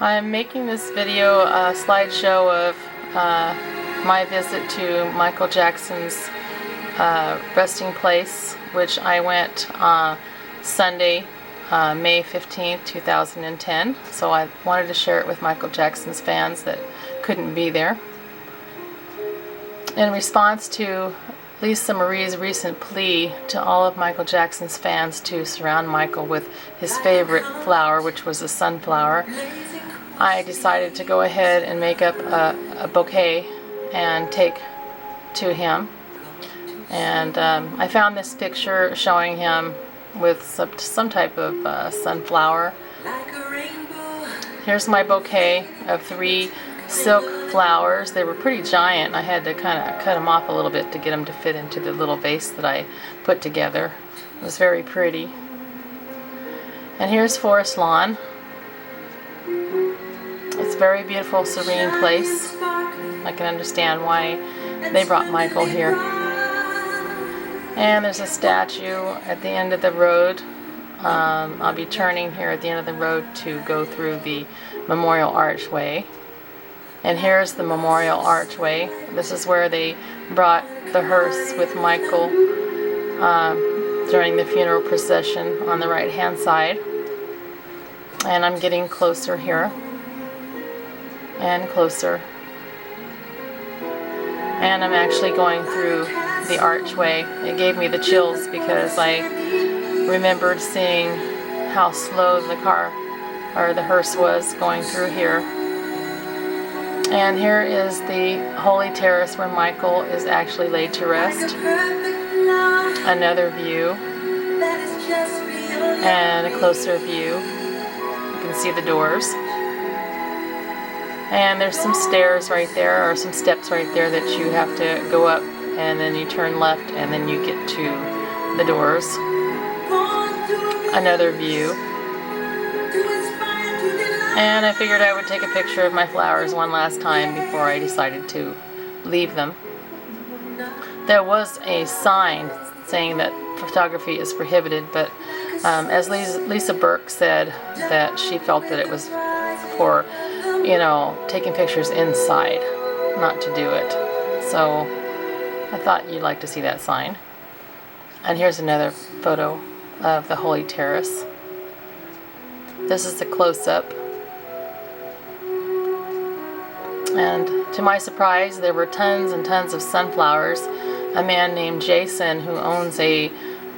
I'm making this video a slideshow of my visit to Michael Jackson's resting place, which I went Sunday, May 15th, 2010. So I wanted to share it with Michael Jackson's fans that couldn't be there. In response to Lisa Marie's recent plea to all of Michael Jackson's fans to surround Michael with his favorite flower, which was a sunflower, I decided to go ahead and make up a bouquet and take to him. And I found this picture showing him with some type of sunflower. Here's my bouquet of 3 silk flowers. They were pretty giant. I had to kind of cut them off a little bit to get them to fit into the little vase that I put together. It was very pretty. And here's Forest Lawn. It's a very beautiful, serene place. I can understand why they brought Michael here. And there's a statue at the end of the road. I'll be turning here at the end of the road to go through the memorial archway. And here's the memorial archway. This is where they brought the hearse with Michael during the funeral procession on the right hand side. And I'm getting closer here and closer. And I'm actually going through the archway. It gave me the chills because I remembered seeing how slow the car or the hearse was going through here. And here is the holy terrace where Michael is actually laid to rest. Another view. And a closer view. You can see the doors. And there's some stairs right there, or some steps right there that you have to go up, and then you turn left and then you get to the doors. Another view. And I figured I would take a picture of my flowers one last time before I decided to leave them. There was a sign saying that photography is prohibited, but as Lisa Burke said, that she felt that it was for, taking pictures inside, not to do it. So I thought you'd like to see that sign. And here's another photo of the Holy Terrace. This is the close-up. And to my surprise, there were tons and tons of sunflowers. A man named Jason, who owns a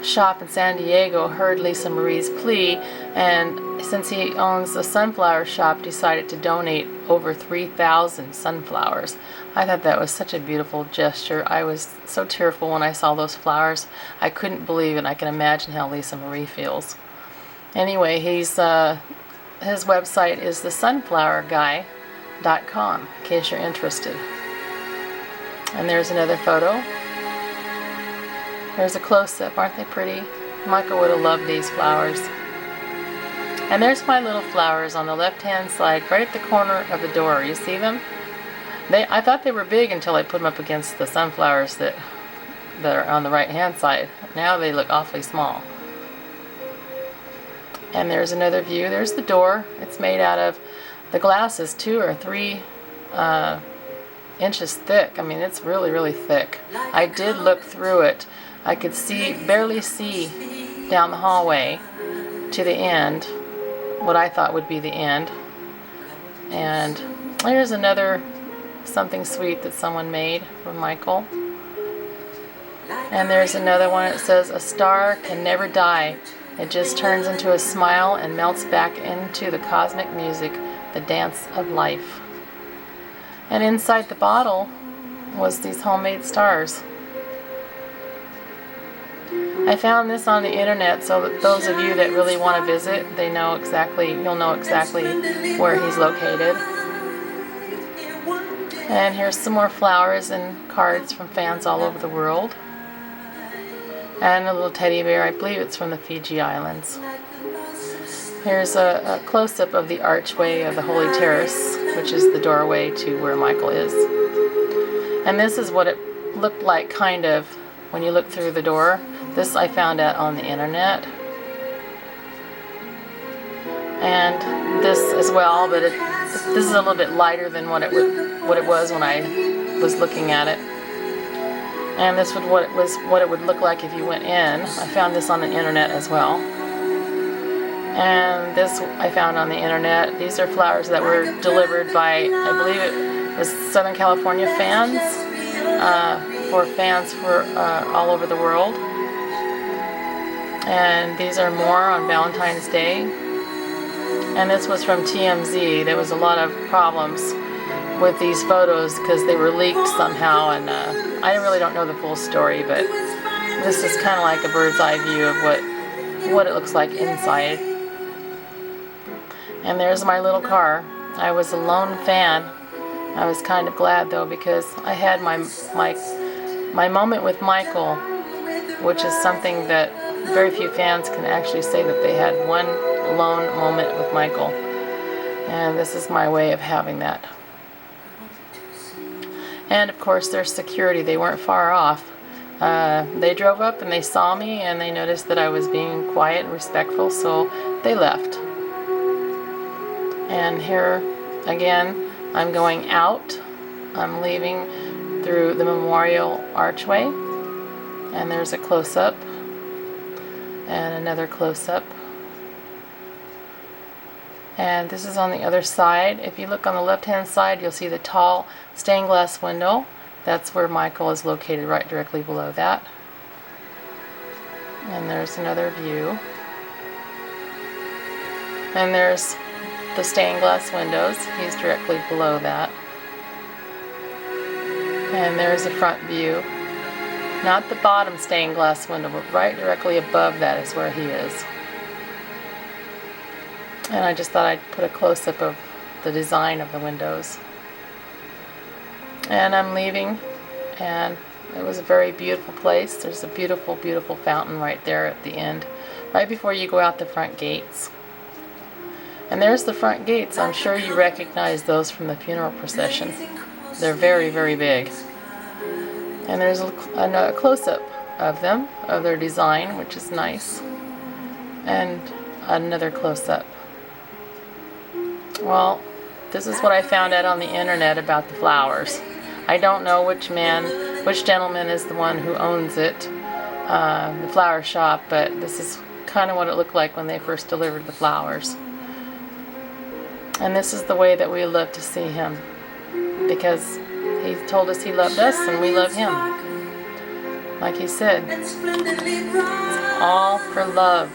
shop in San Diego, heard Lisa Marie's plea, and since he owns a sunflower shop, decided to donate over 3,000 sunflowers. I thought that was such a beautiful gesture. I was so tearful when I saw those flowers. I couldn't believe it. I can imagine how Lisa Marie feels. Anyway, his website is thesunflowerguy.com, in case you're interested. And there's another photo. There's a close-up. Aren't they pretty? Michael would have loved these flowers. And there's my little flowers on the left-hand side, right at the corner of the door. You see them? I thought they were big until I put them up against the sunflowers that are on the right-hand side. Now they look awfully small. And there's another view. There's the door. It's made out of, the glass is 2 or 3 inches thick. I mean, it's really, really thick. I did look through it. I could barely see down the hallway to the end, what I thought would be the end. And here's another something sweet that someone made for Michael. And there's another one that says, "A star can never die. It just turns into a smile and melts back into the cosmic music, the dance of life." And inside the bottle was these homemade stars. I found this on the internet, so that those of you that really want to visit, you'll know exactly where he's located. And here's some more flowers and cards from fans all over the world. And a little teddy bear. I believe it's from the Fiji Islands. Here's a close-up of the archway of the Holy Terrace, which is the doorway to where Michael is. And this is what it looked like, kind of, when you look through the door. This I found out on the internet. and this as well, but this is a little bit lighter than what it was when I was looking at it. And this would what it would look like if you went in. I found this on the internet as well. And this I found on the internet. These are flowers that were delivered by, I believe it was Southern California fans, for fans for all over the world. And these are more on Valentine's Day. And this was from TMZ. There was a lot of problems with these photos because they were leaked somehow, and I really don't know the full story, but this is kind of like a bird's eye view of what it looks like inside. And there's my little car. I was a lone fan. I was kind of glad though, because I had my moment with Michael, which is something that very few fans can actually say that they had one lone moment with Michael. And this is my way of having that. And of course there's security. They weren't far off. They drove up and they saw me and they noticed that I was being quiet and respectful, so they left. And here again, I'm going out. I'm leaving through the memorial archway, and there's a close-up and another close-up. And this is on the other side. If you look on the left-hand side, you'll see the tall stained glass window. That's where Michael is located, right directly below that. And there's another view. And there's the stained glass windows. He's directly below that. And there's a front view. Not the bottom stained glass window, but right directly above that is where he is. And I just thought I'd put a close-up of the design of the windows. And I'm leaving, and it was a very beautiful place. There's a beautiful, beautiful fountain right there at the end, right before you go out the front gates. And there's the front gates. I'm sure you recognize those from the funeral procession. They're very, very big. And there's a close-up of them, of their design, which is nice. And another close-up. Well, this is what I found out on the internet about the flowers. I don't know which gentleman is the one who owns it, the flower shop, but this is kind of what it looked like when they first delivered the flowers. And this is the way that we love to see him, because he told us he loved us and we love him. Like he said, it's all for love.